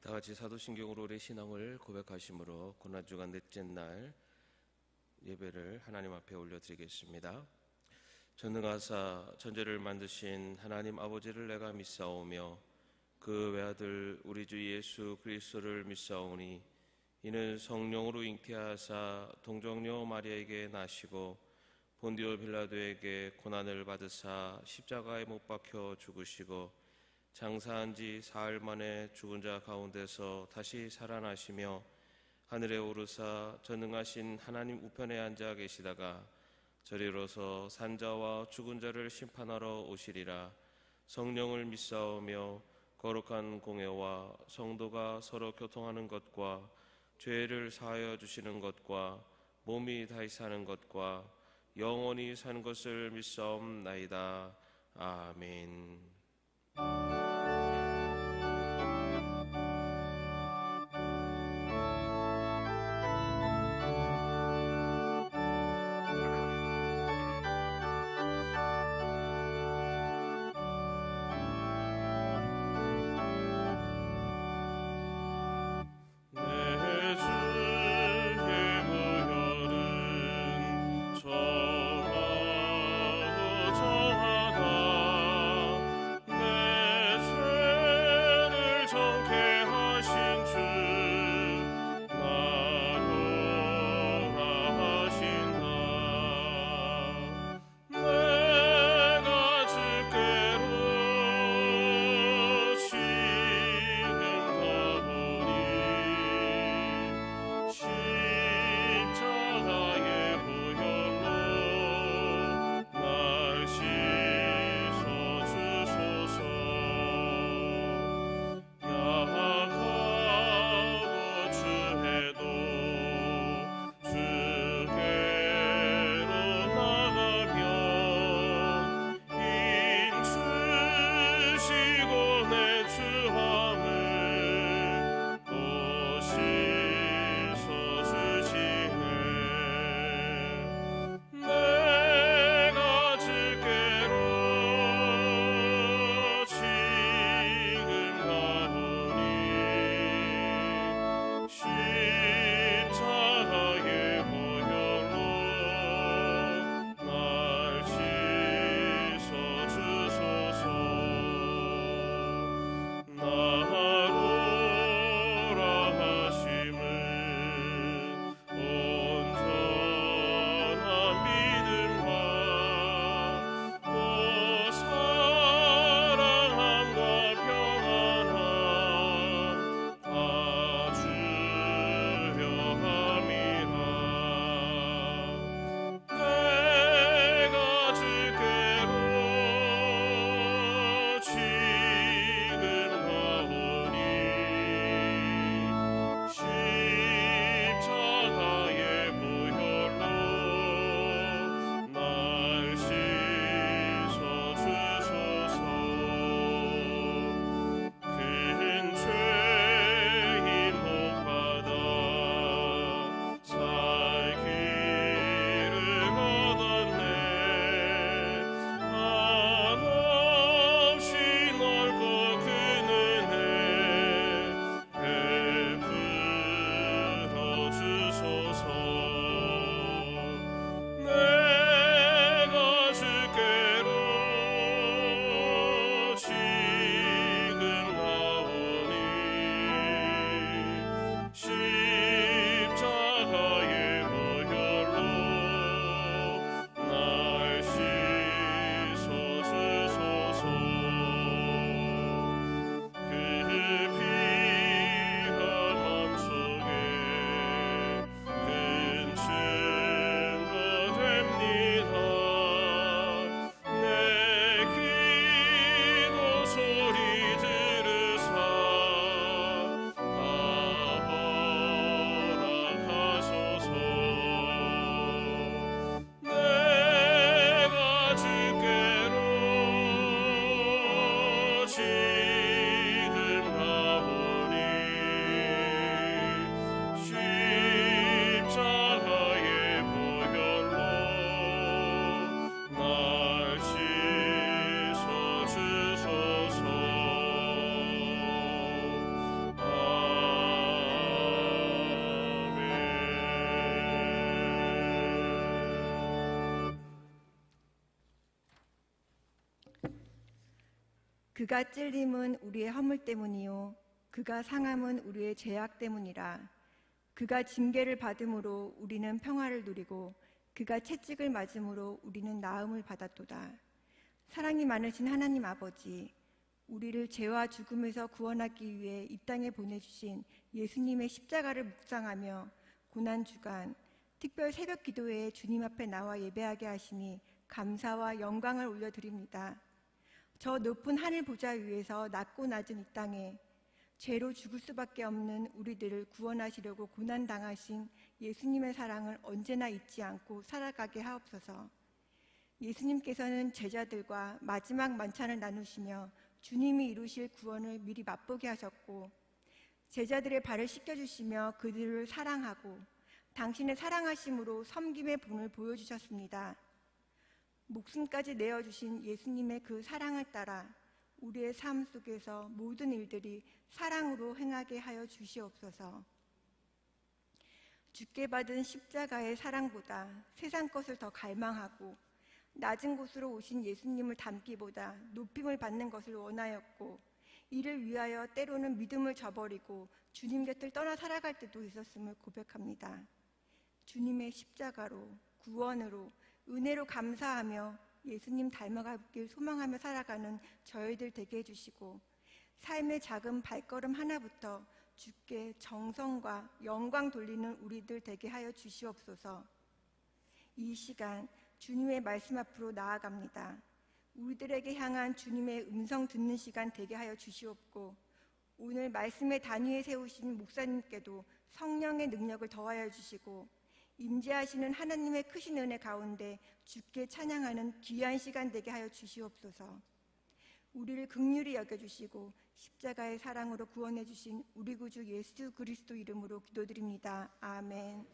다 같이 사도신경으로 우리 신앙을 고백하심으로 고난주간 넷째 날 예배를 하나님 앞에 올려드리겠습니다. 전능하사 천지를 만드신 하나님 아버지를 내가 믿사오며 그 외아들 우리 주 예수 그리스도를 믿사오니 이는 성령으로 잉태하사 동정녀 마리아에게 나시고 본디오 빌라도에게 고난을 받으사 십자가에 못 박혀 죽으시고 장사한 지 사흘 만에 죽은 자 가운데서 다시 살아나시며 하늘에 오르사 전능하신 하나님 우편에 앉아 계시다가 저리로서 산자와 죽은 자를 심판하러 오시리라. 성령을 믿사오며 거룩한 공회와 성도가 서로 교통하는 것과 죄를 사하여 주시는 것과 몸이 다시 사는 것과 영원히 사는 것을 믿사옵나이다. 아멘. 정하다 내 그가 찔림은 우리의 허물 때문이요 그가 상함은 우리의 죄악 때문이라. 그가 징계를 받음으로 우리는 평화를 누리고 그가 채찍을 맞음으로 우리는 나음을 받았도다. 사랑이 많으신 하나님 아버지, 우리를 죄와 죽음에서 구원하기 위해 이 땅에 보내주신 예수님의 십자가를 묵상하며 고난주간 특별 새벽 기도회에 주님 앞에 나와 예배하게 하시니 감사와 영광을 올려드립니다. 저 높은 하늘 보좌 위에서 낮고 낮은 이 땅에 죄로 죽을 수밖에 없는 우리들을 구원하시려고 고난당하신 예수님의 사랑을 언제나 잊지 않고 살아가게 하옵소서. 예수님께서는 제자들과 마지막 만찬을 나누시며 주님이 이루실 구원을 미리 맛보게 하셨고 제자들의 발을 씻겨주시며 그들을 사랑하고 당신의 사랑하심으로 섬김의 본을 보여주셨습니다. 목숨까지 내어주신 예수님의 그 사랑을 따라 우리의 삶 속에서 모든 일들이 사랑으로 행하게 하여 주시옵소서. 주께 받은 십자가의 사랑보다 세상 것을 더 갈망하고 낮은 곳으로 오신 예수님을 닮기보다 높임을 받는 것을 원하였고 이를 위하여 때로는 믿음을 저버리고 주님 곁을 떠나 살아갈 때도 있었음을 고백합니다. 주님의 십자가로 구원으로 은혜로 감사하며 예수님 닮아가길 소망하며 살아가는 저희들 되게 해주시고 삶의 작은 발걸음 하나부터 주께 정성과 영광 돌리는 우리들 되게 하여 주시옵소서. 이 시간 주님의 말씀 앞으로 나아갑니다. 우리들에게 향한 주님의 음성 듣는 시간 되게 하여 주시옵고 오늘 말씀의 단위에 세우신 목사님께도 성령의 능력을 더하여 주시고 임재하시는 하나님의 크신 은혜 가운데 주께 찬양하는 귀한 시간 되게 하여 주시옵소서. 우리를 긍휼히 여겨주시고 십자가의 사랑으로 구원해 주신 우리 구주 예수 그리스도 이름으로 기도드립니다. 아멘.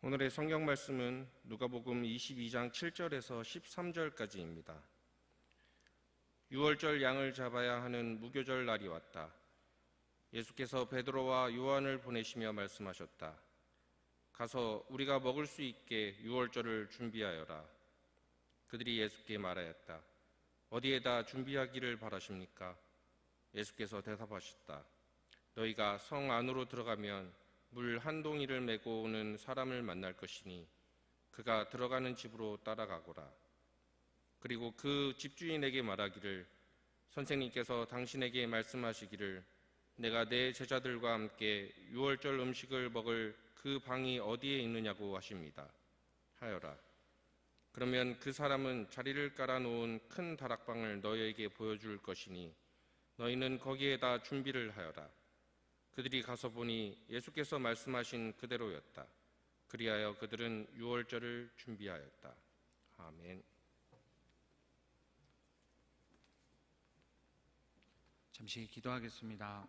오늘의 성경 말씀은 누가복음 22장 7절에서 13절까지입니다. 유월절 양을 잡아야 하는 무교절 날이 왔다. 예수께서 베드로와 요한을 보내시며 말씀하셨다. 가서 우리가 먹을 수 있게 유월절을 준비하여라. 그들이 예수께 말하였다. 어디에다 준비하기를 바라십니까? 예수께서 대답하셨다. 너희가 성 안으로 들어가면 물 한 동이를 메고 오는 사람을 만날 것이니 그가 들어가는 집으로 따라가거라. 그리고 그 집주인에게 말하기를 선생님께서 당신에게 말씀하시기를 내가 내 제자들과 함께 유월절 음식을 먹을 그 방이 어디에 있느냐고 하십니다. 하여라. 그러면 그 사람은 자리를 깔아놓은 큰 다락방을 너희에게 보여줄 것이니 너희는 거기에다 준비를 하여라. 그들이 가서 보니 예수께서 말씀하신 그대로였다. 그리하여 그들은 유월절을 준비하였다. 아멘. 잠시 기도하겠습니다.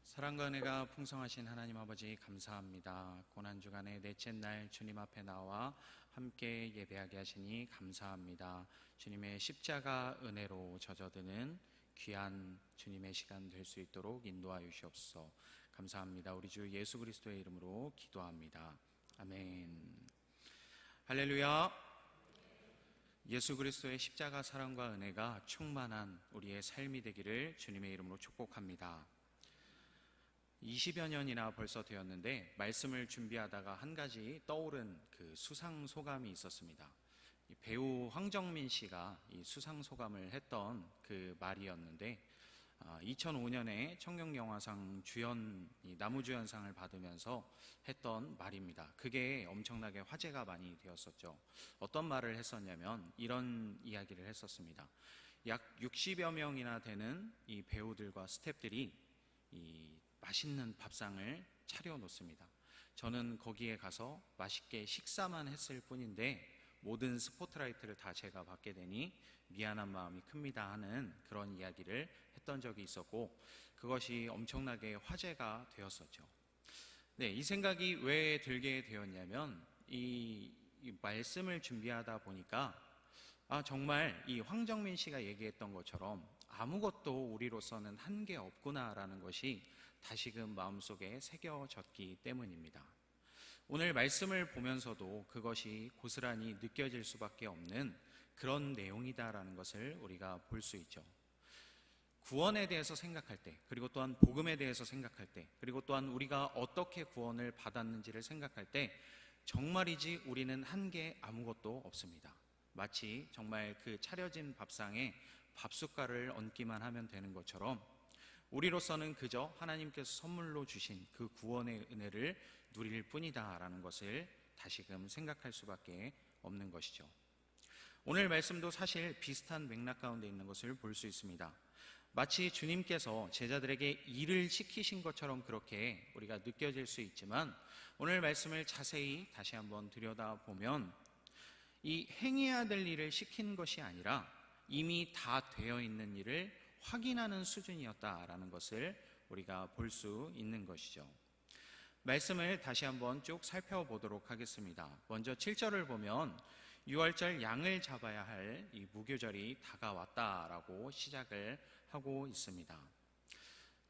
사랑과 은혜가 풍성하신 하나님 아버지 감사합니다. 고난주간의 넷째 날 주님 앞에 나와 함께 예배하게 하시니 감사합니다. 주님의 십자가 은혜로 젖어드는 귀한 주님의 시간 될 수 있도록 인도하여 주시옵소서. 감사합니다. 우리 주 예수 그리스도의 이름으로 기도합니다. 아멘. 할렐루야. 예수 그리스도의 십자가 사랑과 은혜가 충만한 우리의 삶이 되기를 주님의 이름으로 축복합니다. 20여 년이나 벌써 되었는데 말씀을 준비하다가 한 가지 떠오른 그 수상소감이 있었습니다. 배우 황정민 씨가 이 수상소감을 했던 그 말이었는데 2005년에 청룡영화상 나무주연상을 받으면서 했던 말입니다. 그게 엄청나게 화제가 많이 되었었죠. 어떤 말을 했었냐면 이런 이야기를 했었습니다. 약 60여 명이나 되는 이 배우들과 스태프들이 이 맛있는 밥상을 차려놓습니다. 저는 거기에 가서 맛있게 식사만 했을 뿐인데 모든 스포트라이트를 다 제가 받게 되니 미안한 마음이 큽니다 하는 그런 이야기를 했던 적이 있었고 그것이 엄청나게 화제가 되었었죠. 네, 이 생각이 왜 들게 되었냐면 이 말씀을 준비하다 보니까 정말 이 황정민 씨가 얘기했던 것처럼 아무것도 우리로서는 한 게 없구나라는 것이 다시금 마음속에 새겨졌기 때문입니다. 오늘 말씀을 보면서도 그것이 고스란히 느껴질 수밖에 없는 그런 내용이다라는 것을 우리가 볼 수 있죠. 구원에 대해서 생각할 때, 그리고 또한 복음에 대해서 생각할 때, 그리고 또한 우리가 어떻게 구원을 받았는지를 생각할 때 정말이지 우리는 한 게 아무것도 없습니다. 마치 정말 그 차려진 밥상에 밥숟갈을 얹기만 하면 되는 것처럼 우리로서는 그저 하나님께서 선물로 주신 그 구원의 은혜를 누릴 뿐이다라는 것을 다시금 생각할 수밖에 없는 것이죠. 오늘 말씀도 사실 비슷한 맥락 가운데 있는 것을 볼 수 있습니다. 마치 주님께서 제자들에게 일을 시키신 것처럼 그렇게 우리가 느껴질 수 있지만 오늘 말씀을 자세히 다시 한번 들여다보면 이 행해야 될 일을 시킨 것이 아니라 이미 다 되어 있는 일을 확인하는 수준이었다라는 것을 우리가 볼 수 있는 것이죠. 말씀을 다시 한번 쭉 살펴보도록 하겠습니다. 먼저 7절을 보면 유월절 양을 잡아야 할 이 무교절이 다가왔다라고 시작을 하고 있습니다.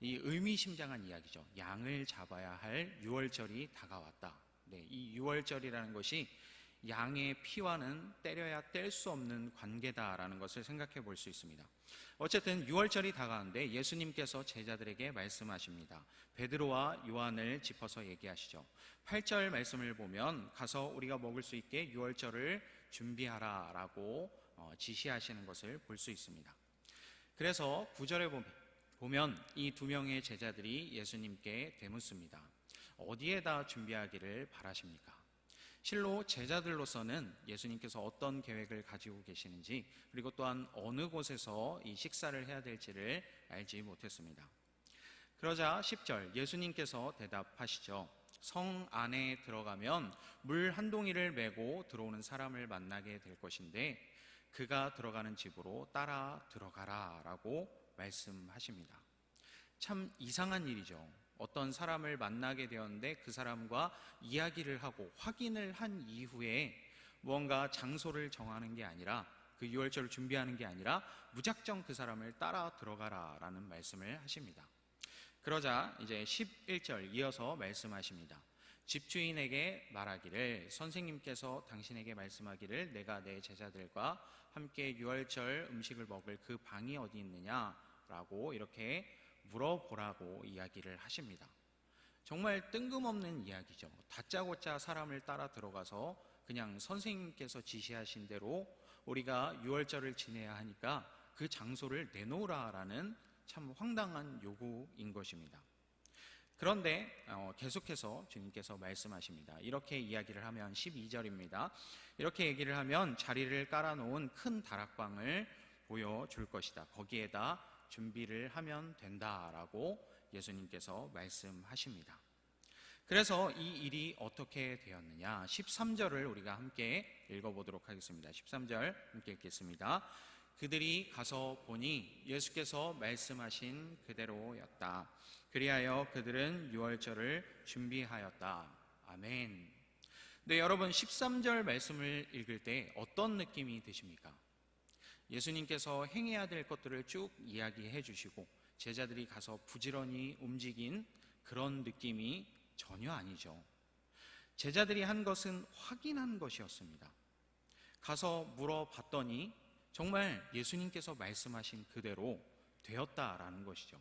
이 의미심장한 이야기죠. 양을 잡아야 할 유월절이 다가왔다. 네, 이 유월절이라는 것이 양의 피와는 때려야 뗄 수 없는 관계다라는 것을 생각해 볼 수 있습니다. 어쨌든 유월절이 다가왔는데 예수님께서 제자들에게 말씀하십니다. 베드로와 요한을 짚어서 얘기하시죠. 8절 말씀을 보면 가서 우리가 먹을 수 있게 유월절을 준비하라 라고 지시하시는 것을 볼 수 있습니다. 그래서 9절에 보면 이 두 명의 제자들이 예수님께 되묻습니다. 어디에다 준비하기를 바라십니까? 실로 제자들로서는 예수님께서 어떤 계획을 가지고 계시는지 그리고 또한 어느 곳에서 이 식사를 해야 될지를 알지 못했습니다. 그러자 10절 예수님께서 대답하시죠. 성 안에 들어가면 물 한 동이를 메고 들어오는 사람을 만나게 될 것인데 그가 들어가는 집으로 따라 들어가라 라고 말씀하십니다. 참 이상한 일이죠. 어떤 사람을 만나게 되었는데 그 사람과 이야기를 하고 확인을 한 이후에 무언가 장소를 정하는 게 아니라, 그 유월절을 준비하는 게 아니라 무작정 그 사람을 따라 들어가라 라는 말씀을 하십니다. 그러자 이제 11절 이어서 말씀하십니다. 집주인에게 말하기를, 선생님께서 당신에게 말씀하기를 내가 내 제자들과 함께 유월절 음식을 먹을 그 방이 어디 있느냐라고 이렇게 물어보라고 이야기를 하십니다. 정말 뜬금없는 이야기죠. 다짜고짜 사람을 따라 들어가서 그냥 선생님께서 지시하신 대로 우리가 유월절을 지내야 하니까 그 장소를 내놓으라라는 참 황당한 요구인 것입니다. 그런데 계속해서 주님께서 말씀하십니다. 이렇게 이야기를 하면 12절입니다. 이렇게 얘기를 하면 자리를 깔아놓은 큰 다락방을 보여줄 것이다. 거기에다 준비를 하면 된다라고 예수님께서 말씀하십니다. 그래서 이 일이 어떻게 되었느냐, 13절을 우리가 함께 읽어보도록 하겠습니다. 13절 함께 읽겠습니다. 그들이 가서 보니 예수께서 말씀하신 그대로였다. 그리하여 그들은 유월절을 준비하였다. 아멘. 네, 여러분 13절 말씀을 읽을 때 어떤 느낌이 드십니까? 예수님께서 행해야 될 것들을 쭉 이야기해 주시고 제자들이 가서 부지런히 움직인 그런 느낌이 전혀 아니죠. 제자들이 한 것은 확인한 것이었습니다. 가서 물어봤더니 정말 예수님께서 말씀하신 그대로 되었다라는 것이죠.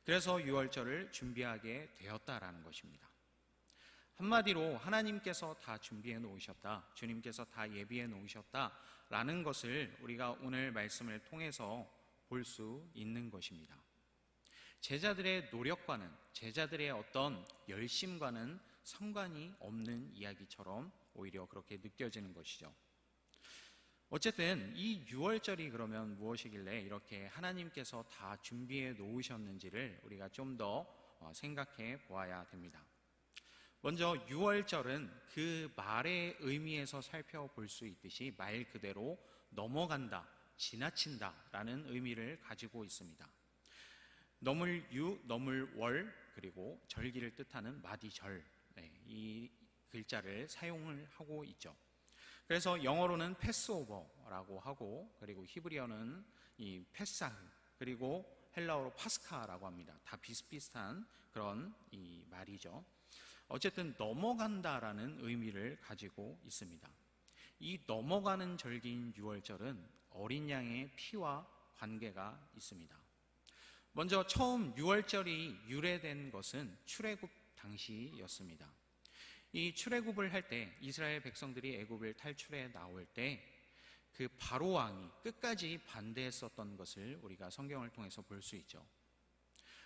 그래서 유월절을 준비하게 되었다라는 것입니다. 한마디로 하나님께서 다 준비해 놓으셨다, 주님께서 다 예비해 놓으셨다라는 것을 우리가 오늘 말씀을 통해서 볼 수 있는 것입니다. 제자들의 노력과는, 제자들의 어떤 열심과는 상관이 없는 이야기처럼 오히려 그렇게 느껴지는 것이죠. 어쨌든 이 유월절이 그러면 무엇이길래 이렇게 하나님께서 다 준비해 놓으셨는지를 우리가 좀 더 생각해 보아야 됩니다. 먼저 유월절은 그 말의 의미에서 살펴볼 수 있듯이 말 그대로 넘어간다, 지나친다 라는 의미를 가지고 있습니다. 넘을 유, 넘을 월, 그리고 절기를 뜻하는 마디절, 이 글자를 사용을 하고 있죠. 그래서 영어로는 패스오버라고 하고, 그리고 히브리어는 이 페사흐, 그리고 헬라어로 파스카라고 합니다. 다 비슷비슷한 그런 이 말이죠. 어쨌든 넘어간다라는 의미를 가지고 있습니다. 이 넘어가는 절기인 유월절은 어린 양의 피와 관계가 있습니다. 먼저 처음 유월절이 유래된 것은 출애굽 당시였습니다. 이 출애굽을 할 때 이스라엘 백성들이 애굽을 탈출해 나올 때 그 바로 왕이 끝까지 반대했었던 것을 우리가 성경을 통해서 볼 수 있죠.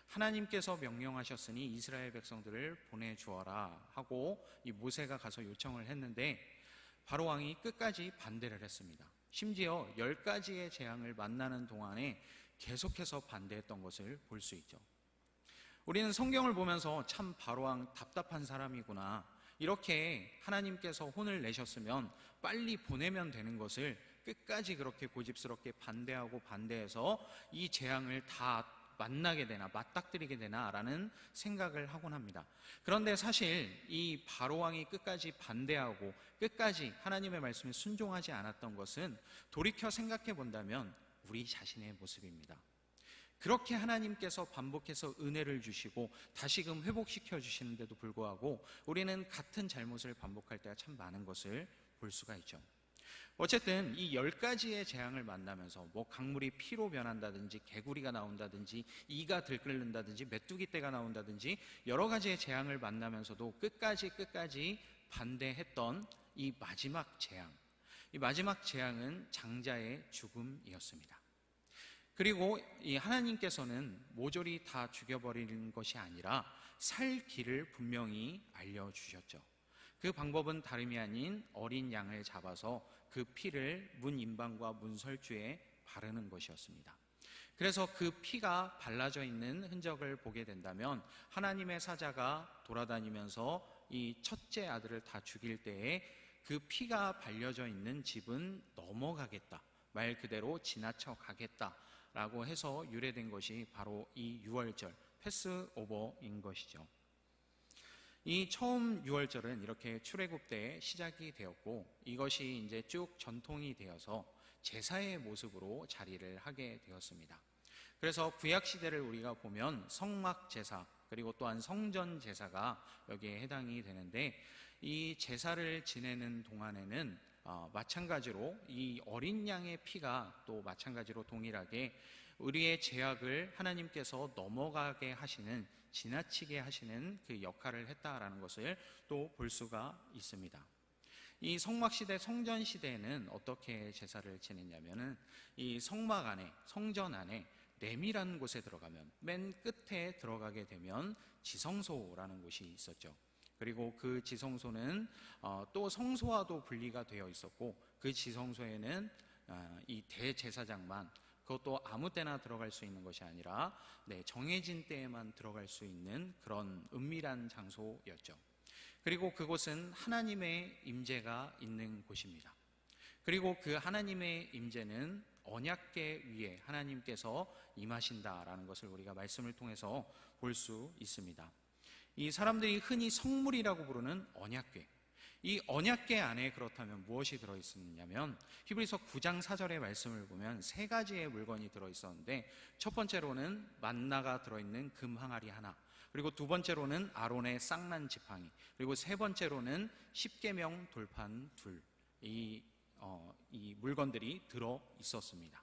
하나님께서 명령하셨으니 이스라엘 백성들을 보내주어라 하고 이 모세가 가서 요청을 했는데 바로 왕이 끝까지 반대를 했습니다. 심지어 10가지의 재앙을 만나는 동안에 계속해서 반대했던 것을 볼 수 있죠. 우리는 성경을 보면서 참 바로왕 답답한 사람이구나, 이렇게 하나님께서 혼을 내셨으면 빨리 보내면 되는 것을 끝까지 그렇게 고집스럽게 반대해서 이 재앙을 다 만나게 되나, 맞닥뜨리게 되나 라는 생각을 하곤 합니다. 그런데 사실 이 바로왕이 끝까지 반대하고 끝까지 하나님의 말씀에 순종하지 않았던 것은 돌이켜 생각해 본다면 우리 자신의 모습입니다. 그렇게 하나님께서 반복해서 은혜를 주시고 다시금 회복시켜 주시는데도 불구하고 우리는 같은 잘못을 반복할 때가 참 많은 것을 볼 수가 있죠. 어쨌든 이 10가지의 재앙을 만나면서 뭐 강물이 피로 변한다든지 개구리가 나온다든지 이가 들끓는다든지 메뚜기 떼가 나온다든지 여러 가지의 재앙을 만나면서도 끝까지 반대했던 이 마지막 재앙, 이 마지막 재앙은 장자의 죽음이었습니다. 그리고 이 하나님께서는 모조리 다 죽여버리는 것이 아니라 살 길을 분명히 알려주셨죠. 그 방법은 다름이 아닌 어린 양을 잡아서 그 피를 문 임방과 문 설주에 바르는 것이었습니다. 그래서 그 피가 발라져 있는 흔적을 보게 된다면 하나님의 사자가 돌아다니면서 이 첫째 아들을 다 죽일 때에 그 피가 발려져 있는 집은 넘어가겠다, 말 그대로 지나쳐 가겠다 라고 해서 유래된 것이 바로 이 유월절, 패스오버인 것이죠. 이 처음 유월절은 이렇게 출애굽 때 시작이 되었고, 이것이 이제 쭉 전통이 되어서 제사의 모습으로 자리를 하게 되었습니다. 그래서 구약 시대를 우리가 보면 성막 제사, 그리고 또한 성전 제사가 여기에 해당이 되는데, 이 제사를 지내는 동안에는 마찬가지로 이 어린 양의 피가 또 마찬가지로 동일하게 우리의 죄악을 하나님께서 넘어가게 하시는, 지나치게 하시는 그 역할을 했다라는 것을 또 볼 수가 있습니다. 이 성막 시대, 성전 시대에는 어떻게 제사를 지냈냐면은, 이 성막 안에, 성전 안에 내밀한 곳에 들어가면, 맨 끝에 들어가게 되면 지성소라는 곳이 있었죠. 그리고 그 지성소는 또 성소와도 분리가 되어 있었고, 그 지성소에는 이 대제사장만, 그것도 아무 때나 들어갈 수 있는 것이 아니라 정해진 때에만 들어갈 수 있는 그런 은밀한 장소였죠. 그리고 그곳은 하나님의 임재가 있는 곳입니다. 그리고 그 하나님의 임재는 언약궤 위에 하나님께서 임하신다라는 것을 우리가 말씀을 통해서 볼 수 있습니다. 이 사람들이 흔히 성물이라고 부르는 언약궤, 이 언약궤 안에 그렇다면 무엇이 들어있었냐면, 히브리서 9장 4절의 말씀을 보면 세 가지의 물건이 들어있었는데, 첫 번째로는 만나가 들어있는 금 항아리 하나, 그리고 두 번째로는 아론의 쌍난 지팡이, 그리고 세 번째로는 십계명 돌판 둘, 이 물건들이 들어 있었습니다.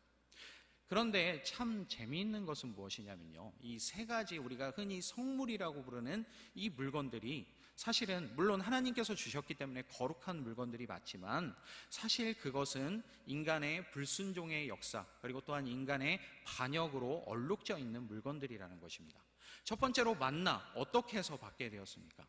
그런데 참 재미있는 것은 무엇이냐면요, 이 세 가지 우리가 흔히 성물이라고 부르는 이 물건들이 사실은 물론 하나님께서 주셨기 때문에 거룩한 물건들이 맞지만, 사실 그것은 인간의 불순종의 역사, 그리고 또한 인간의 반역으로 얼룩져 있는 물건들이라는 것입니다. 첫 번째로 만나, 어떻게 해서 받게 되었습니까?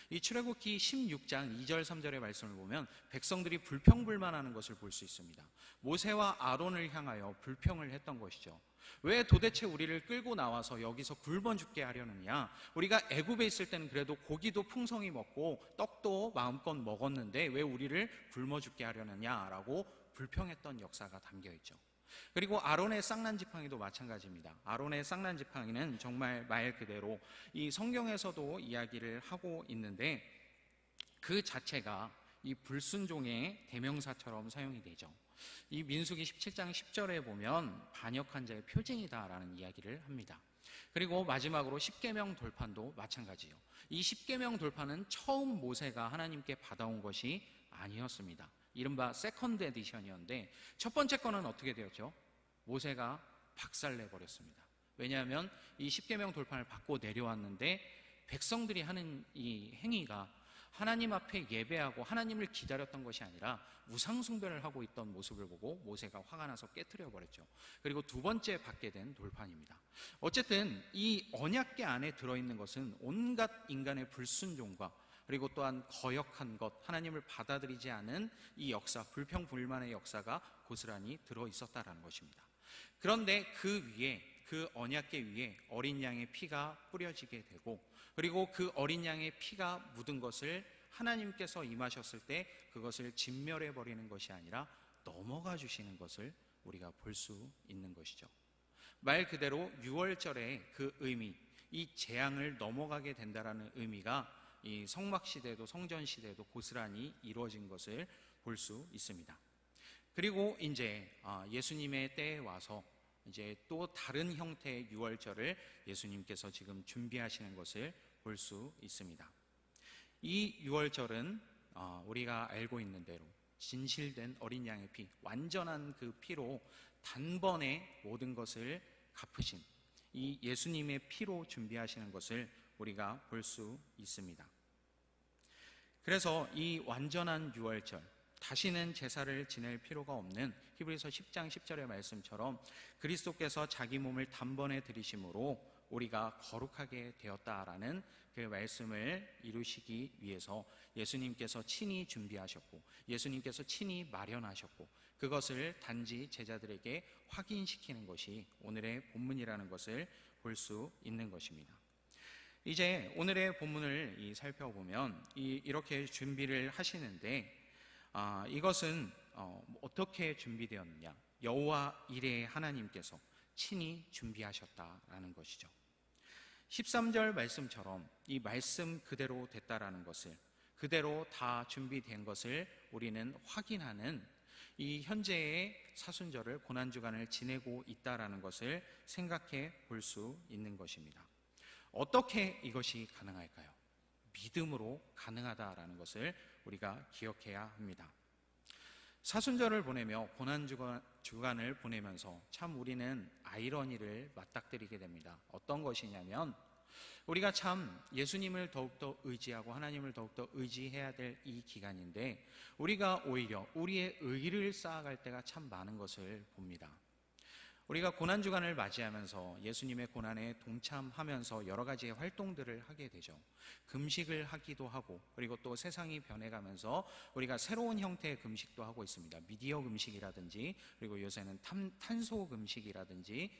이 출애굽기 16장 2절 3절의 말씀을 보면 백성들이 불평불만하는 것을 볼 수 있습니다. 모세와 아론을 향하여 불평을 했던 것이죠. 왜 도대체 우리를 끌고 나와서 여기서 굶어 죽게 하려느냐? 우리가 애굽에 있을 때는 그래도 고기도 풍성히 먹고 떡도 마음껏 먹었는데 왜 우리를 굶어 죽게 하려느냐라고 불평했던 역사가 담겨 있죠. 그리고 아론의 쌍난 지팡이도 마찬가지입니다. 아론의 쌍난 지팡이는 정말 말 그대로 이 성경에서도 이야기를 하고 있는데, 그 자체가 이 불순종의 대명사처럼 사용이 되죠. 이 민수기 17장 10절에 보면 반역한 자의 표징이다라는 이야기를 합니다. 그리고 마지막으로 십계명 돌판도 마찬가지요. 이 십계명 돌판은 처음 모세가 하나님께 받아온 것이 아니었습니다. 이른바 세컨드 에디션이었는데, 첫 번째 거는 어떻게 되었죠? 모세가 박살내버렸습니다. 왜냐하면 이 십계명 돌판을 받고 내려왔는데 백성들이 하는 이 행위가 하나님 앞에 예배하고 하나님을 기다렸던 것이 아니라 우상 숭배를 하고 있던 모습을 보고 모세가 화가 나서 깨트려 버렸죠. 그리고 두 번째 받게 된 돌판입니다. 어쨌든 이 언약궤 안에 들어있는 것은 온갖 인간의 불순종과 그리고 또한 거역한 것, 하나님을 받아들이지 않은 이 역사, 불평불만의 역사가 고스란히 들어있었다라는 것입니다. 그런데 그 위에, 그 언약궤 위에 어린 양의 피가 뿌려지게 되고, 그리고 그 어린 양의 피가 묻은 것을 하나님께서 임하셨을 때 그것을 진멸해 버리는 것이 아니라 넘어가 주시는 것을 우리가 볼 수 있는 것이죠. 말 그대로 유월절의 그 의미, 이 재앙을 넘어가게 된다라는 의미가 이 성막 시대도 성전 시대도 고스란히 이루어진 것을 볼 수 있습니다. 그리고 이제 예수님의 때에 와서 이제 또 다른 형태의 유월절을 예수님께서 지금 준비하시는 것을 볼 수 있습니다. 이 유월절은 우리가 알고 있는 대로 진실된 어린 양의 피, 완전한 그 피로 단번에 모든 것을 갚으신 이 예수님의 피로 준비하시는 것을 우리가 볼 수 있습니다. 그래서 이 완전한 유월절, 다시는 제사를 지낼 필요가 없는 히브리서 10장 10절의 말씀처럼 그리스도께서 자기 몸을 단번에 들이심으로 우리가 거룩하게 되었다라는 그 말씀을 이루시기 위해서 예수님께서 친히 준비하셨고, 예수님께서 친히 마련하셨고, 그것을 단지 제자들에게 확인시키는 것이 오늘의 본문이라는 것을 볼 수 있는 것입니다. 이제 오늘의 본문을 살펴보면 이렇게 준비를 하시는데, 이것은 어떻게 준비되었느냐? 여호와 이레의 하나님께서 친히 준비하셨다라는 것이죠. 13절 말씀처럼 이 말씀 그대로 됐다라는 것을, 그대로 다 준비된 것을 우리는 확인하는 이 현재의 사순절을, 고난주간을 지내고 있다라는 것을 생각해 볼 수 있는 것입니다. 어떻게 이것이 가능할까요? 믿음으로 가능하다라는 것을 우리가 기억해야 합니다. 사순절을 보내며 고난주간을 보내면서 참 우리는 아이러니를 맞닥뜨리게 됩니다. 어떤 것이냐면, 우리가 참 예수님을 더욱더 의지하고 하나님을 더욱더 의지해야 될 이 기간인데, 우리가 오히려 우리의 의를 쌓아갈 때가 참 많은 것을 봅니다. 우리가 고난주간을 맞이하면서 예수님의 고난에 동참하면서 여러 가지의 활동들을 하게 되죠. 금식을 하기도 하고, 그리고 또 세상이 변해가면서 우리가 새로운 형태의 금식도 하고 있습니다. 미디어 금식이라든지, 그리고 요새는 탄소 금식이라든지,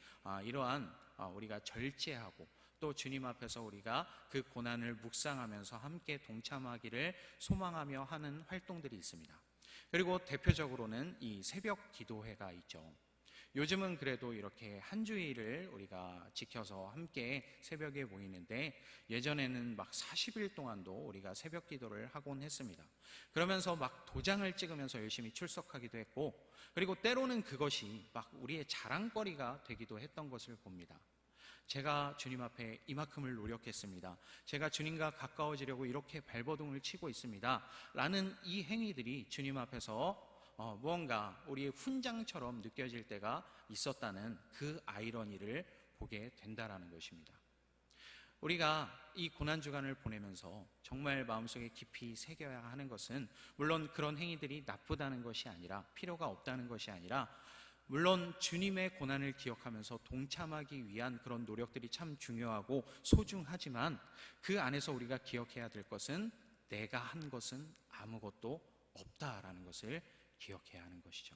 이러한 우리가 절제하고 또 주님 앞에서 우리가 그 고난을 묵상하면서 함께 동참하기를 소망하며 하는 활동들이 있습니다. 그리고 대표적으로는 이 새벽 기도회가 있죠. 요즘은 그래도 이렇게 한 주일을 우리가 지켜서 함께 새벽에 모이는데, 예전에는 막 40일 동안도 우리가 새벽 기도를 하곤 했습니다. 그러면서 막 도장을 찍으면서 열심히 출석하기도 했고, 그리고 때로는 그것이 막 우리의 자랑거리가 되기도 했던 것을 봅니다. 제가 주님 앞에 이만큼을 노력했습니다. 제가 주님과 가까워지려고 이렇게 발버둥을 치고 있습니다. 라는 이 행위들이 주님 앞에서 무언가 우리의 훈장처럼 느껴질 때가 있었다는 그 아이러니를 보게 된다라는 것입니다. 우리가 이 고난주간을 보내면서 정말 마음속에 깊이 새겨야 하는 것은, 물론 그런 행위들이 나쁘다는 것이 아니라, 필요가 없다는 것이 아니라, 물론 주님의 고난을 기억하면서 동참하기 위한 그런 노력들이 참 중요하고 소중하지만, 그 안에서 우리가 기억해야 될 것은 내가 한 것은 아무것도 없다라는 것을 기억해야 하는 것이죠.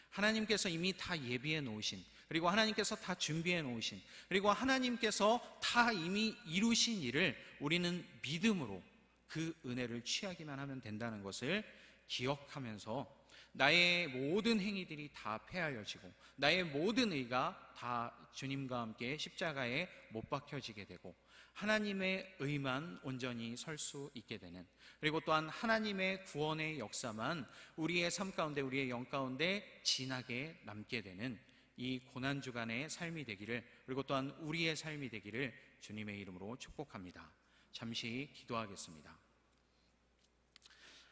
하나님께서 이미 다 예비해 놓으신, 그리고 하나님께서 다 준비해 놓으신, 그리고 하나님께서 다 이미 이루신 일을 우리는 믿음으로 그 은혜를 취하기만 하면 된다는 것을 기억하면서, 나의 모든 행위들이 다 폐하여지고 나의 모든 의가 다 주님과 함께 십자가에 못 박혀지게 되고, 하나님의 의만 온전히 설 수 있게 되는, 그리고 또한 하나님의 구원의 역사만 우리의 삶 가운데, 우리의 영 가운데 진하게 남게 되는 이 고난주간의 삶이 되기를, 그리고 또한 우리의 삶이 되기를 주님의 이름으로 축복합니다. 잠시 기도하겠습니다.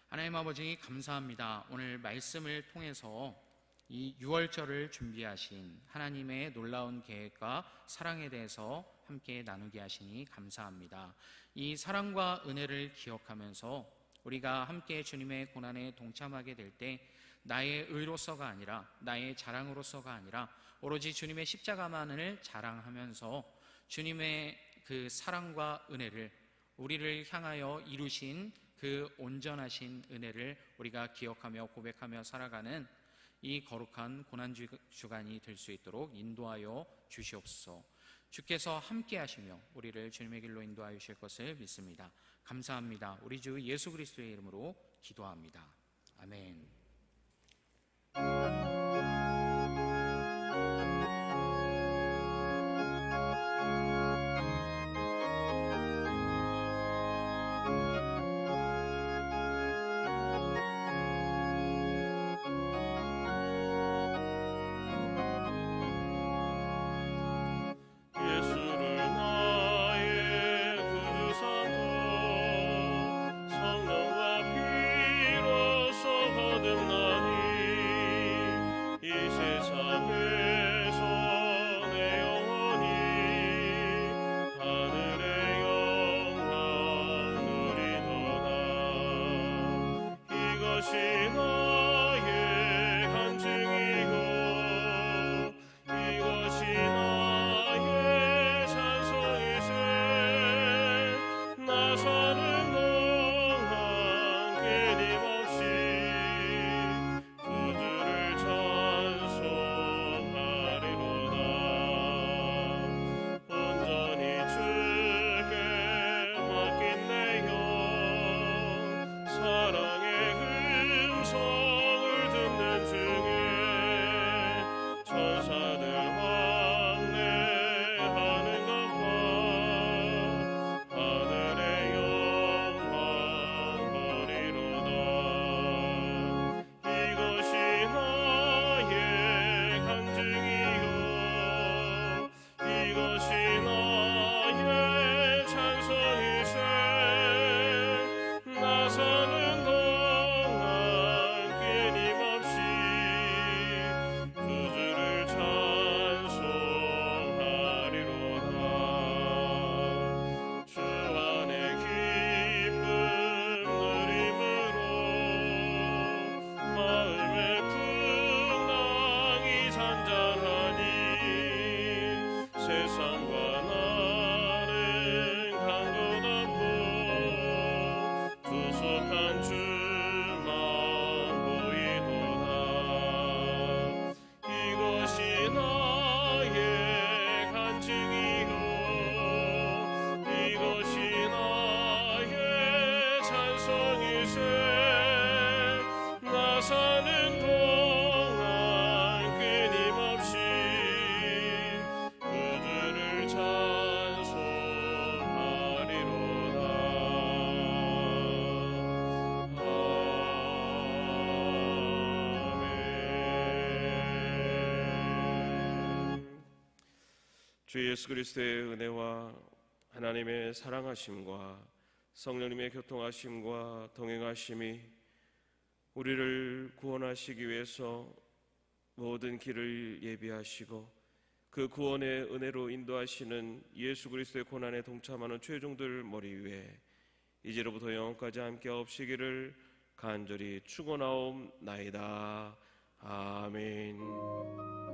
하나님 아버지, 감사합니다. 오늘 말씀을 통해서 이 유월절을 준비하신 하나님의 놀라운 계획과 사랑에 대해서 함께 나누게 하시니 감사합니다. 이 사랑과 은혜를 기억하면서 우리가 함께 주님의 고난에 동참하게 될 때, 나의 의로서가 아니라, 나의 자랑으로서가 아니라 오로지 주님의 십자가만을 자랑하면서 주님의 그 사랑과 은혜를, 우리를 향하여 이루신 그 온전하신 은혜를 우리가 기억하며 고백하며 살아가는 이 거룩한 고난주간이 될 수 있도록 인도하여 주시옵소서. 주께서 함께 하시며 우리를 주님의 길로 인도하여 주실 것을 믿습니다. 감사합니다. 우리 주 예수 그리스도의 이름으로 기도합니다. 아멘. 성령과 피로써 거듭나니 주 예수 그리스도의 은혜와 하나님의 사랑하심과 성령님의 교통하심과 동행하심이 우리를 구원하시기 위해서 모든 길을 예비하시고 그 구원의 은혜로 인도하시는 예수 그리스도의 고난에 동참하는 최종들 머리 위에 이제로부터 영원까지 함께 없시기를 간절히 축원하옵나이다. 아멘.